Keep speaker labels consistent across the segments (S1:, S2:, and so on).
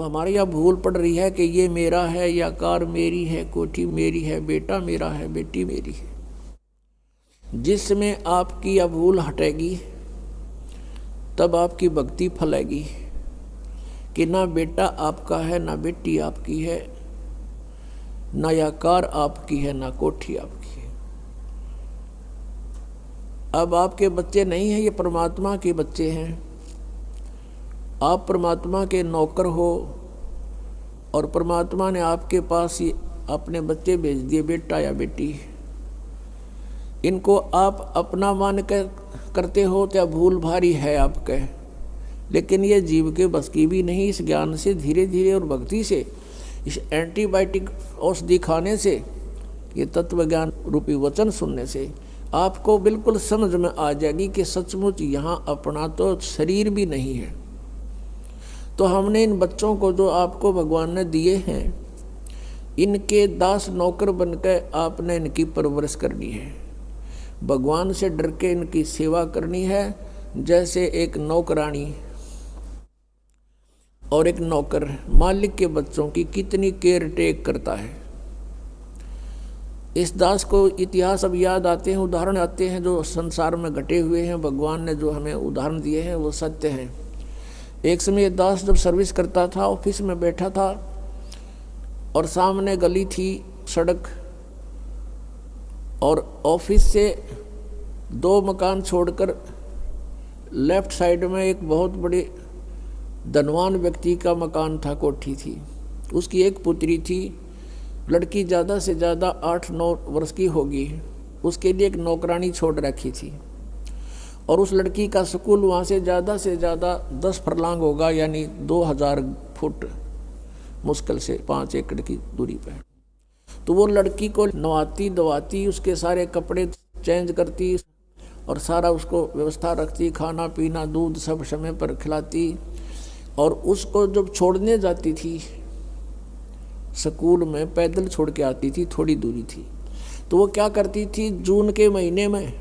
S1: हमारे यहाँ भूल पड़ रही है कि ये मेरा है, या कार मेरी है, कोठी मेरी है, बेटा मेरा है, बेटी मेरी है। जिसमें आपकी यह भूल हटेगी तब आपकी भक्ति फलेगी कि ना बेटा आपका है, ना बेटी आपकी है, ना यह कार आपकी है, ना कोठी आपकी है। अब आपके बच्चे नहीं हैं, ये परमात्मा के बच्चे हैं। आप परमात्मा के नौकर हो और परमात्मा ने आपके पास ही अपने बच्चे भेज दिए, बेटा या बेटी। इनको आप अपना मान कर करते हो तो भूल भारी है आपके, लेकिन ये जीव के बस की भी नहीं। इस ज्ञान से धीरे धीरे और भक्ति से, इस एंटीबायोटिक औषधि खाने से, ये तत्व ज्ञान रूपी वचन सुनने से आपको बिल्कुल समझ में आ जाएगी कि सचमुच यहाँ अपना तो शरीर भी नहीं है। तो हमने इन बच्चों को जो आपको भगवान ने दिए हैं, इनके दास नौकर बनकर आपने इनकी परवरिश करनी है। भगवान से डर के इनकी सेवा करनी है, जैसे एक नौकरानी और एक नौकर मालिक के बच्चों की कितनी केयर टेक करता है। इस दास को इतिहास अब याद आते हैं, उदाहरण आते हैं जो संसार में घटे हुए हैं। भगवान ने जो हमें उदाहरण दिए हैं वो सत्य हैं। एक समय दास जब सर्विस करता था, ऑफिस में बैठा था और सामने गली थी, सड़क, और ऑफिस से 2 मकान छोड़कर लेफ्ट साइड में एक बहुत बड़े धनवान व्यक्ति का मकान था, कोठी थी। उसकी एक पुत्री थी, लड़की ज़्यादा से ज़्यादा 8-9 वर्ष की होगी। उसके लिए एक नौकरानी छोड़ रखी थी और उस लड़की का स्कूल वहाँ से ज़्यादा 10 फरलांग होगा, यानी 2000 फुट मुश्किल से 5 एकड़ की दूरी पर। तो वो लड़की को नवाती धवाती, उसके सारे कपड़े चेंज करती और सारा उसको व्यवस्था रखती, खाना पीना दूध सब समय पर खिलाती। और उसको जब छोड़ने जाती थी स्कूल में, पैदल छोड़ के आती थी, थोड़ी दूरी थी, तो वो क्या करती थी, जून के महीने में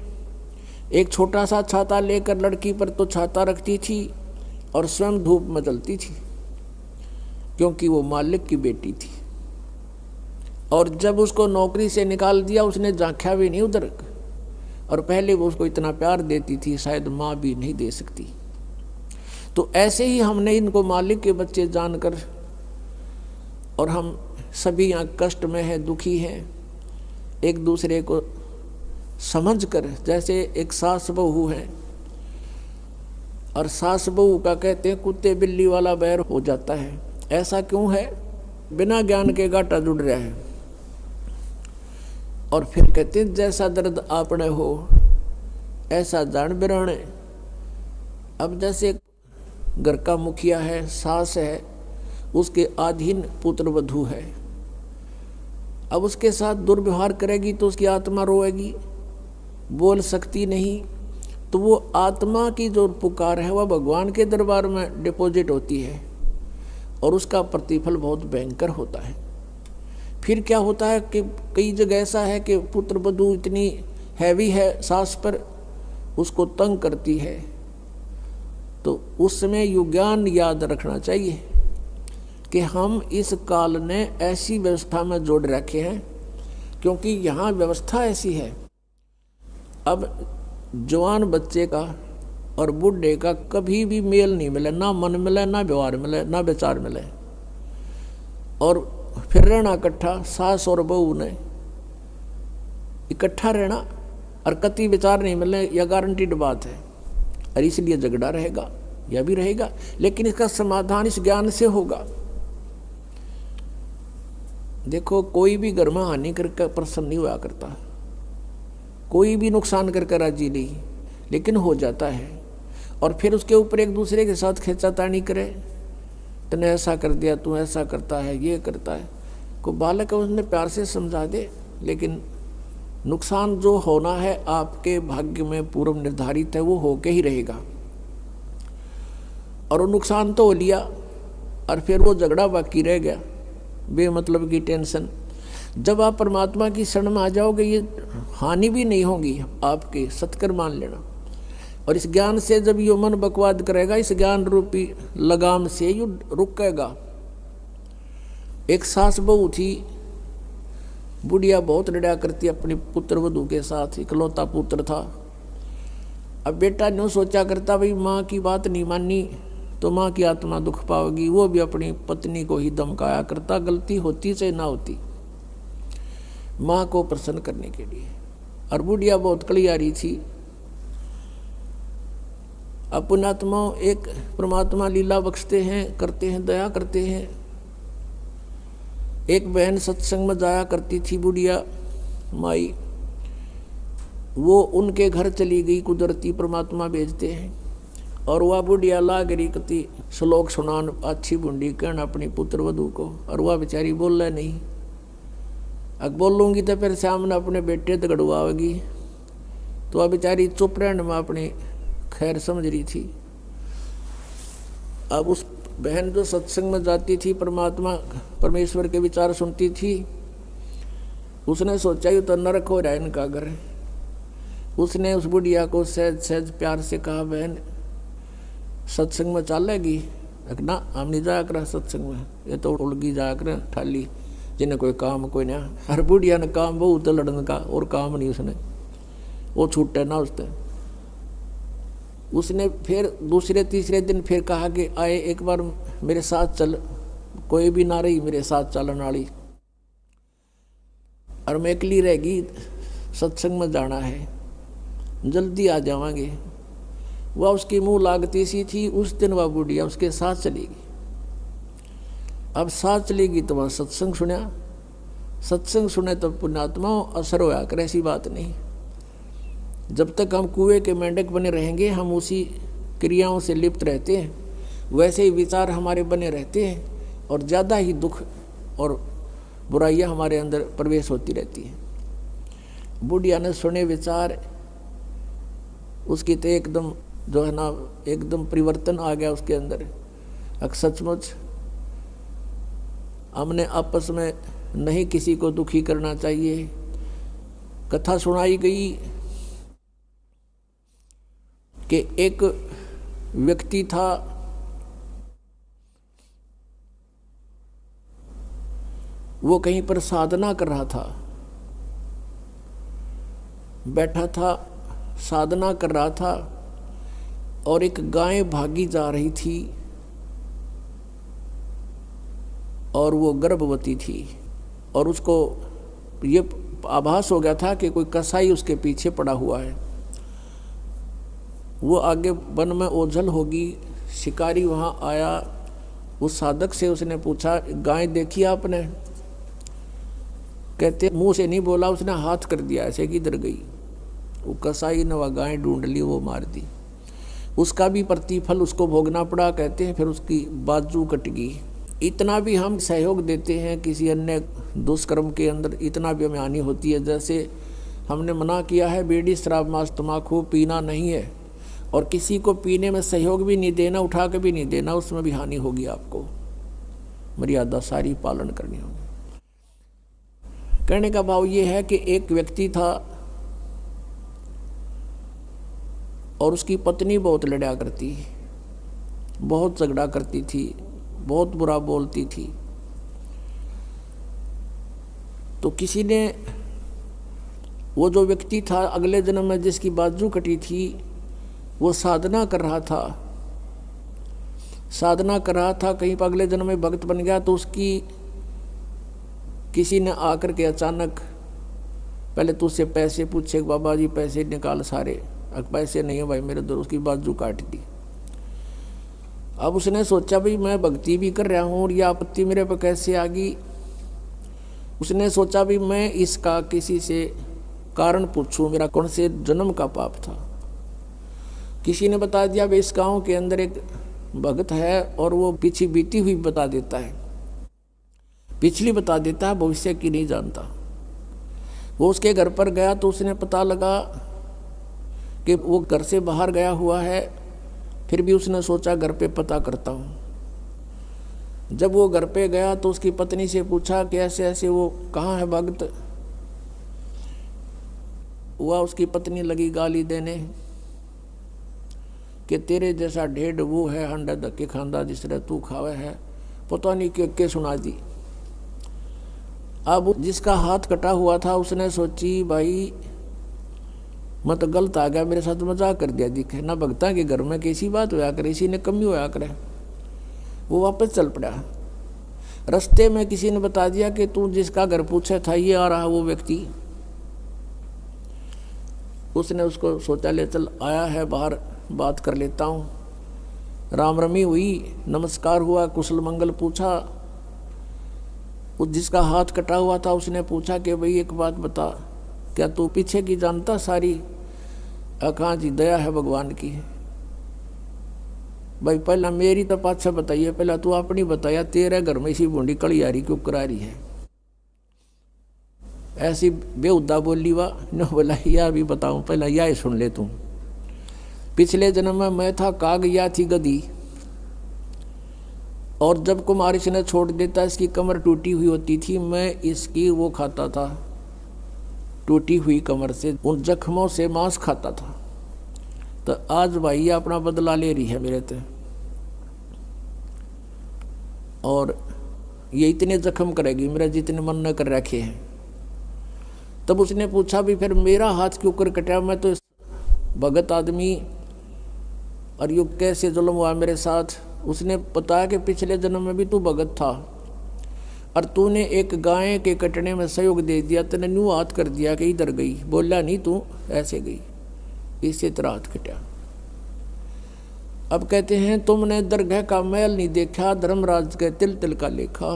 S1: एक छोटा सा छाता लेकर लड़की पर तो छाता रखती थी और स्वयं धूप में जलती थी, क्योंकि वो मालिक की बेटी थी। और जब उसको नौकरी से निकाल दिया, उसने झांका भी नहीं उधर, और पहले वो उसको इतना प्यार देती थी, शायद माँ भी नहीं दे सकती। तो ऐसे ही हमने इनको मालिक के बच्चे जानकर, और हम सभी यहाँ कष्ट में हैं, दुखी हैं, एक दूसरे को समझकर, जैसे एक सास बहू है और सास बहू का कहते हैं कुत्ते बिल्ली वाला बैर हो जाता है। ऐसा क्यों है? बिना ज्ञान के गाटा जुड़ रहा है। और फिर कहते हैं जैसा दर्द आपने हो ऐसा जान बिराने। अब जैसे घर का मुखिया है, सास है, उसके अधीन पुत्र वधू है, अब उसके साथ दुर्व्यवहार करेगी तो उसकी आत्मा रोएगी, बोल सकती नहीं। तो वो आत्मा की जो पुकार है वह भगवान के दरबार में डिपॉजिट होती है और उसका प्रतिफल बहुत भयंकर होता है। फिर क्या होता है कि कई जगह ऐसा है कि पुत्र वधू इतनी हैवी है सास पर, उसको तंग करती है, तो उस समय युज्ञान याद रखना चाहिए कि हम इस काल ने ऐसी व्यवस्था में जोड़ रखे हैं, क्योंकि यहाँ व्यवस्था ऐसी है। अब जवान बच्चे का और बूढ़े का कभी भी मेल नहीं मिले, ना मन मिले, ना व्यवहार मिले, ना विचार मिले, और फिर रहना इकट्ठा, सास और बहू ने इकट्ठा रहना और कति विचार नहीं मिले, यह गारंटीड बात है। और इसलिए झगड़ा रहेगा, यह भी रहेगा, लेकिन इसका समाधान इस ज्ञान से होगा। देखो, कोई भी घर में हानि करके प्रसन्न नहीं हुआ करता, कोई भी नुकसान करके राजी नहीं, लेकिन हो जाता है। और फिर उसके ऊपर एक दूसरे के साथ खींचातानी करे, तूने ऐसा कर दिया, तू ऐसा करता है, ये करता है। को बालक है उसने प्यार से समझा दे, लेकिन नुकसान जो होना है आपके भाग्य में पूर्व निर्धारित है, वो होके ही रहेगा। और वो नुकसान तो हो लिया और फिर वो झगड़ा बाकी रह गया, बेमतलब की टेंशन। जब आप परमात्मा की शरण में आ जाओगे, ये हानि भी नहीं होगी आपके, सत्कर मान लेना। और इस ज्ञान से जब ये मन बकवाद करेगा, इस ज्ञान रूपी लगाम से ये रुकेगा, एक सास बहू थी, बुढ़िया बहुत लड़ा करती अपनी पुत्र वधू के साथ, इकलौता पुत्र था। अब बेटा न्यों सोचा करता भाई माँ की बात नहीं मानी तो माँ की आत्मा दुख पाओगी, वो भी अपनी पत्नी को ही धमकाया करता, गलती होती चाहे ना होती, माँ को प्रसन्न करने के लिए। और बुढ़िया बहुत कलियारी थी। अब पुण्यात्मा एक परमात्मा लीला बख्शते हैं, करते हैं, दया करते हैं। एक बहन सत्संग में जाया करती थी बुढ़िया माई, वो उनके घर चली गई, कुदरती परमात्मा भेजते हैं। और वह बुढ़िया लाग रही कति श्लोक सुनान अच्छी बुंडी कहना अपनी पुत्र वधू को, और वह बेचारी बोल रहा नहीं। अब बोलूँगी तो फिर सामने अपने बेटे दगड़वाएगी, तो वह बेचारी चुप रहने में अपनी खैर समझ रही थी। अब उस बहन जो सत्संग में जाती थी, परमात्मा परमेश्वर के विचार सुनती थी, उसने सोचा ही तो नरक हो रहा है इनका घर। उसने उस बुढ़िया को सहज सहज प्यार से कहा, बहन सत्संग में चलेगी? ना हम नहीं जाया कर सत्संग में, ये तो उड़गी जाया कर ठाली, जिन्हें कोई काम कोई ना। हर बुढ़िया ने काम बहुत लड़ने का, और काम नहीं उसने, वो छूटे ना उसने फिर दूसरे तीसरे दिन फिर कहा कि आए एक बार मेरे साथ चल, कोई भी ना रही मेरे साथ चलन वाली, और मैं अकेली रहेगी, सत्संग में जाना है, जल्दी आ जावांगे। वह उसकी मुंह लागती सी थी। उस दिन वह बुढ़िया उसके साथ चलेगी। अब साथ चलेगी तो वह सत्संग सुना, सत्संग सुने तो पुण्यात्मा असर होया कर, ऐसी बात नहीं। जब तक हम कुएं के मेंढक बने रहेंगे, हम उसी क्रियाओं से लिप्त रहते हैं, वैसे ही विचार हमारे बने रहते हैं, और ज़्यादा ही दुख और बुराइयां हमारे अंदर प्रवेश होती रहती हैं। बुढ़िया ने सुने विचार, उसकी तो एकदम जो है ना एकदम परिवर्तन आ गया उसके अंदर। सचमुच हमने आपस में नहीं किसी को दुखी करना चाहिए। कथा सुनाई गई कि एक व्यक्ति था, वो कहीं पर साधना कर रहा था, बैठा था, साधना कर रहा था, और एक गाय भागी जा रही थी, और वो गर्भवती थी, और उसको ये आभास हो गया था कि कोई कसाई उसके पीछे पड़ा हुआ है। वो आगे वन में ओझल होगी। शिकारी वहाँ आया, उस साधक से उसने पूछा, गाय देखी आपने? कहते मुंह से नहीं बोला, उसने हाथ कर दिया ऐसे, किधर गई? वो कसाई ने वह गाय ढूंढ ली, वो मार दी। उसका भी प्रतिफल उसको भोगना पड़ा। कहते हैं फिर उसकी बाजू कट गई। इतना भी हम सहयोग देते हैं किसी अन्य दुष्कर्म के अंदर, इतना भी हमें हानि होती है। जैसे हमने मना किया है बीड़ी शराब मांस तम्बाकू पीना नहीं है, और किसी को पीने में सहयोग भी नहीं देना, उठा के भी नहीं देना, उसमें भी हानि होगी। आपको मर्यादा सारी पालन करनी होगी। कहने का भाव ये है कि एक व्यक्ति था और उसकी पत्नी बहुत लड़ा करती, बहुत झगड़ा करती थी, बहुत बुरा बोलती थी। तो किसी ने, वो जो व्यक्ति था अगले जन्म में जिसकी बाजू कटी थी, वो साधना कर रहा था, साधना कर रहा था, कहीं पर अगले जन्म में भक्त बन गया। तो उसकी किसी ने आकर के अचानक पहले तो उससे पैसे पूछे, बाबा जी पैसे निकाल सारे। पैसे नहीं है भाई मेरे दो, उसकी बाजू काट दी। अब उसने सोचा भाई मैं भक्ति भी कर रहा हूँ और यह आपत्ति मेरे पर कैसे आ गई। उसने सोचा भी मैं इसका किसी से कारण पूछूं, मेरा कौन से जन्म का पाप था। किसी ने बता दिया भाई इस गाँव के अंदर एक भगत है और वो पीछे बीती हुई बता देता है, पिछली बता देता है, भविष्य की नहीं जानता। वो उसके घर पर गया तो उसने पता लगा कि वो घर से बाहर गया हुआ है। फिर भी उसने सोचा घर पे पता करता हूँ। जब वो घर पे गया तो उसकी पत्नी से पूछा कि ऐसे ऐसे वो कहाँ है भगत। हुआ उसकी पत्नी लगी गाली देने कि तेरे जैसा ढेड वो है, अंडा धक्के खांदा जिस तरह तू खावे है। पता नहीं के सुना दी। अब जिसका हाथ कटा हुआ था उसने सोची भाई मैं तो गलत आ गया, मेरे साथ मजाक कर दिया दिखे ना, भगता के घर में कैसी बात होया करे, इसी ने कमी होया करे। वो वापस चल पड़ा। रास्ते में किसी ने बता दिया कि तू जिसका घर पूछा था ये आ रहा वो व्यक्ति। उसने उसको सोचा ले चल आया है बाहर बात कर लेता हूँ। राम रमी हुई, नमस्कार हुआ, कुशल मंगल पूछा। उस जिसका हाथ कटा हुआ था उसने पूछा कि भाई एक बात बता, क्या तू पीछे की जानता सारी? कहाँ जी, दया है भगवान की। भाई पहला मेरी तो पाछा बताइए, पहला तू अपनी बताया, तेरे घर में इसी बूंदी कड़ी आ रही क्यों करा रही है? ऐसी बेहुदा बोली वाह न बोला, यह भी बताऊं, पहला यह सुन ले तू। पिछले जन्म में मैं था काग, या थी गधी, और जब कुमारिश ने छोड़ देता इसकी कमर टूटी हुई होती थी, मैं इसकी वो खाता था, टूटी हुई कमर से उन जख्मों से मांस खाता था। तो आज भाई ये अपना बदला ले रही है मेरे से, और ये इतने जख्म करेगी मेरा जितने मन न कर रखे हैं। तब उसने पूछा भी फिर मेरा हाथ क्यों कर कटा? मैं तो भगत आदमी, और ये कैसे जुल्म हुआ मेरे साथ? उसने बताया कि पिछले जन्म में भी तू भगत था और तूने एक गाय के कटने में सहयोग दे दिया, तूने न्यू हाथ कर दिया कि इधर गई, बोला नहीं तू ऐसे गई, इससे तेरा हाथ कटा। अब कहते हैं तुमने दरगाह का मैल नहीं देखा, धर्मराज के तिल तिल का लेखा।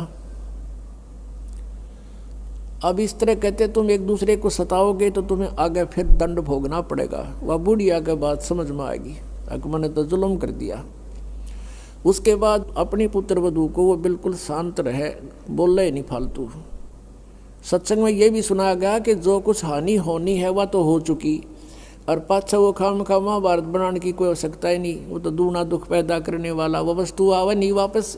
S1: अब इस तरह कहते तुम एक दूसरे को सताओगे तो तुम्हें आगे फिर दंड भोगना पड़ेगा। वह बुढ़िया के बात समझ में आएगी, मैंने तो जुल्म कर दिया। उसके बाद अपनी पुत्र वधू को वो बिल्कुल शांत रहे, बोले ही नहीं फालतू। सत्संग में ये भी सुनाया गया कि जो कुछ हानि होनी है वह तो हो चुकी, और पाछा वो खाम खा महाभारत बनाने की कोई आवश्यकता ही नहीं। वो तो दूना दुख पैदा करने वाला वो वस्तु आवे नहीं वापस।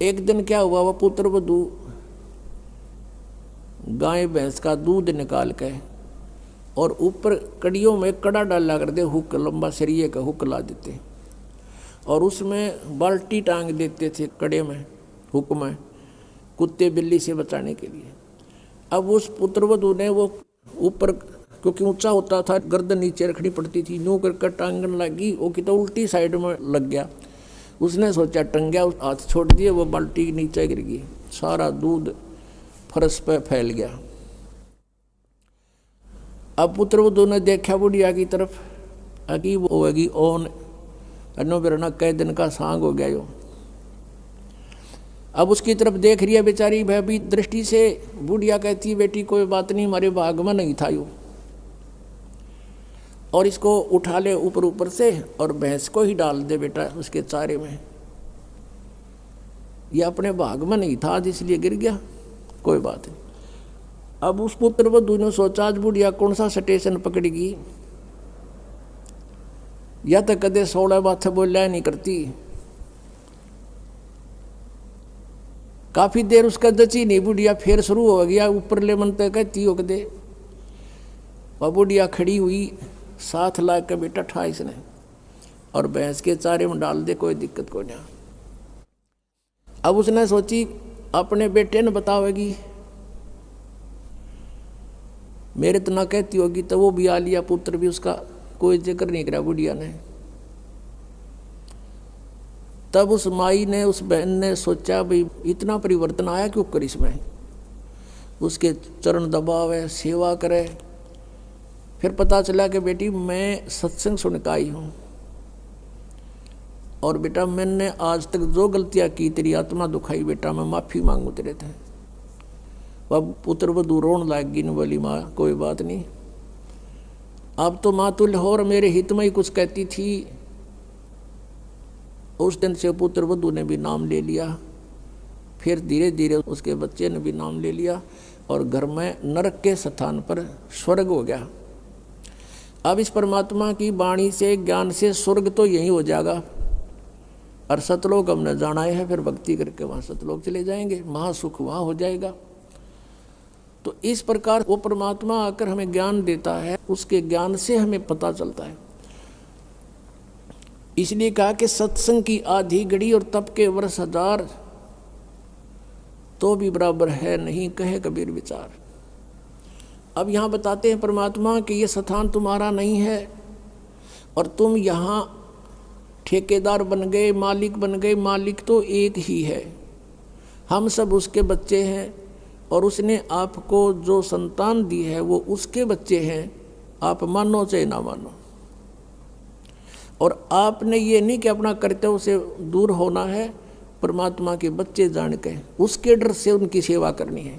S1: एक दिन क्या हुआ, वह पुत्र वधू गाय भैंस का दूध निकाल के और ऊपर कड़ियों में कड़ा डाला कर दे, हुक लंबा सरिये का हुक ला देते, और उसमें बाल्टी टांग देते थे कड़े में, हुक में, कुत्ते बिल्ली से बचाने के लिए। अब उस पुत्रवधू ने वो ऊपर, क्योंकि ऊंचा होता था, गर्दन नीचे रखनी पड़ती थी, यूँ कर टांगन लगी, वो कि तो उल्टी साइड में लग गया। उसने सोचा टंग गया, हाथ छोड़ दिए, वो बाल्टी नीचे गिर गई, सारा दूध फर्श पे फैल गया। अब पुत्रवधू ने देखा बुढ़िया की तरफ, अगी वो होगी ओन अनो बिरना कई दिन का सांग हो गया यो। अब उसकी तरफ देख रही है बेचारी भयभीत दृष्टि से। बुढ़िया कहती बेटी कोई बात नहीं, हमारे भाग में नहीं था यो, और इसको उठा ले ऊपर ऊपर से और भैंस को ही डाल दे बेटा उसके चारे में। ये अपने भाग में नहीं था इसलिए गिर गया, कोई बात नहीं। अब उस पुत्रवधू ने सोचा आज बुढ़िया कौन सा स्टेशन पकड़ेगी, या तो कदे 16 बात बोलिया नहीं करती। काफी देर उसका दची नहीं, बुढ़िया फिर शुरू हो गया ऊपर ले मन तक कहती हो कदे। वह बुढ़िया खड़ी हुई, साथ ला के बेटा ठा इसने और भैंस के चारे में डाल दे, कोई दिक्कत को नहीं। अब उसने सोची अपने बेटे ने बतावेगी, मेरे तो ना कहती होगी, तो वो भी आ लिया, पुत्र भी उसका कोई जिक्र नहीं करा बुढ़िया ने। तब उस माई ने, उस बहन ने सोचा भाई इतना परिवर्तन आया क्यों कर इसमें, उसके चरण दबावे, सेवा करे। फिर पता चला कि बेटी मैं सत्संग सुन के आई हूँ, और बेटा मैंने आज तक जो गलतियाँ की तेरी आत्मा दुखाई, बेटा मैं माफ़ी मांगू तेरे थे। अब पुत्र वधू रोन लाग गई, बोली माँ कोई बात नहीं, अब तो माँ तुल्य हो और मेरे हित में ही कुछ कहती थी। उस दिन से पुत्र वधू ने भी नाम ले लिया, फिर धीरे धीरे उसके बच्चे ने भी नाम ले लिया, और घर में नरक के स्थान पर स्वर्ग हो गया। अब इस परमात्मा की वाणी से, ज्ञान से स्वर्ग तो यही हो जाएगा, और सतलोक हमने जाना है, फिर भक्ति करके वहाँ सतलोक चले जाएंगे, महासुख वहाँ हो जाएगा। तो इस प्रकार वो परमात्मा आकर हमें ज्ञान देता है, उसके ज्ञान से हमें पता चलता है। इसलिए कहा कि सत्संग की आधी घड़ी और तप के वर्ष 1000, तो भी बराबर है नहीं, कहे कबीर विचार। अब यहाँ बताते हैं परमात्मा कि ये स्थान तुम्हारा नहीं है और तुम यहाँ ठेकेदार बन गए, मालिक बन गए। मालिक तो एक ही है, हम सब उसके बच्चे हैं और उसने आपको जो संतान दी है वो उसके बच्चे हैं, आप मानो चाहे ना मानो। और आपने ये नहीं कि अपना कर्तव्य से दूर होना है, परमात्मा के बच्चे जान के उसके डर से उनकी सेवा करनी है।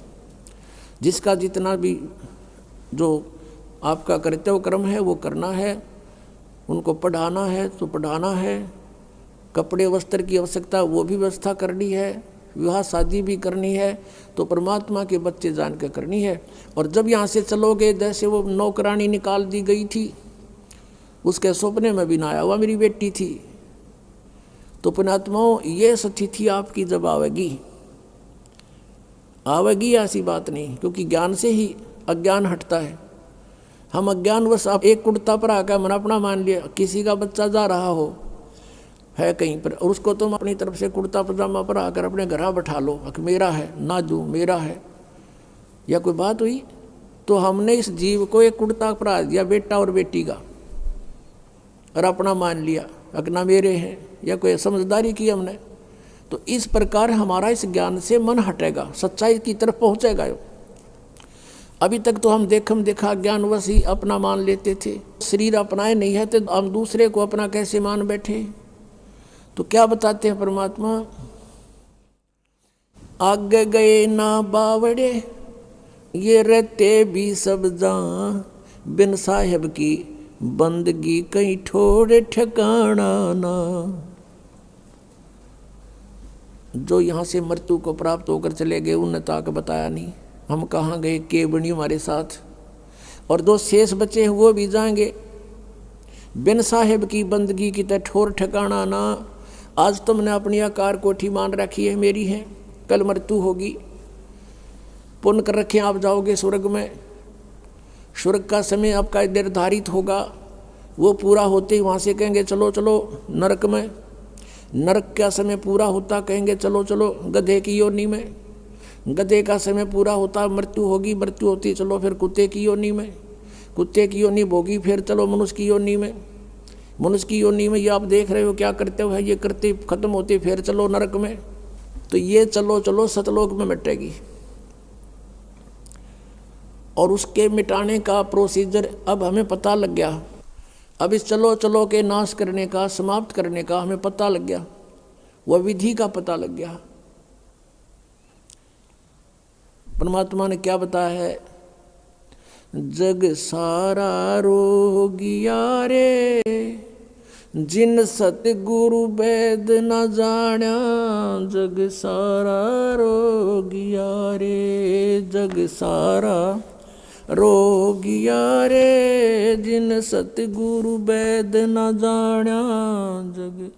S1: जिसका जितना भी जो आपका कर्तव्य कर्म है वो करना है। उनको पढ़ाना है तो पढ़ाना है, कपड़े वस्त्र की आवश्यकता वो भी व्यवस्था करनी है, विवाह शादी भी करनी है, तो परमात्मा के बच्चे जान के करनी है। और जब यहाँ से चलोगे, जैसे वो नौकरानी निकाल दी गई थी, उसके सपने में भी ना आया, वह मेरी बेटी थी। तो पुण्यात्माओं, ये स्थिति आपकी जब आवेगी ऐसी बात नहीं, क्योंकि ज्ञान से ही अज्ञान हटता है। हम अज्ञानवश आप एक कुर्ता पर आकर मन अपना मान लिया, किसी का बच्चा जा रहा हो है कहीं पर, और उसको तुम अपनी तरफ से कुर्ता पजामा पर आकर अपने घर बैठा लो, मेरा है ना जो मेरा है, या कोई बात हुई? तो हमने इस जीव को एक कुर्ता परा दिया, बेटा और बेटी का, और अपना मान लिया अगना मेरे हैं, या कोई समझदारी की हमने। तो इस प्रकार हमारा इस ज्ञान से मन हटेगा, सच्चाई की तरफ पहुंचेगा। अभी तक तो हम देखा ज्ञानवश ही अपना मान लेते थे, शरीर अपनाए नहीं है तो हम दूसरे को अपना कैसे मान बैठे। तो क्या बताते हैं परमात्मा, आगे गए ना बावड़े ये रहते भी सब जान, बिन साहेब की बंदगी कहीं ठोड़े ठिकाना ना। जो यहाँ से मृत्यु को प्राप्त होकर चले गए उन्हें तो आकर बताया नहीं हम कहाँ गए, के बनी हमारे साथ। और जो शेष बचे हैं वो भी जाएंगे, बिन साहेब की बंदगी की तरह ठोर ठिकाना ना। आज तुमने अपनी आकार कोठी मान रखी है मेरी है, कल मृत्यु होगी, पुण्य कर रखे आप जाओगे स्वर्ग में। स्वर्ग का समय आपका निर्धारित होगा, वो पूरा होते ही वहाँ से कहेंगे चलो चलो नरक में। नरक का समय पूरा होता कहेंगे चलो चलो गधे की योनि में। गधे का समय पूरा होता मृत्यु होगी, मृत्यु होती चलो फिर कुत्ते की योनि में। कुत्ते की योनि भोगी फिर चलो मनुष्य की योनि में। मनुष्य की योनि में ये आप देख रहे हो क्या करते हो, ये करते खत्म होते फिर चलो नरक में। तो ये चलो चलो सतलोक में मिटेगी। और उसके मिटाने का प्रोसीजर अब हमें पता लग गया। अब इस चलो चलो के नाश करने का, समाप्त करने का हमें पता लग गया, वह विधि का पता लग गया। परमात्मा ने क्या बताया है, जग सारा रोगिया रे जिन सतगुरु वैद न जाण्या। जग सारा रोगिया रे, जग सारा रोगिया रे जिन सतगुरु वैद न जाण्या। जग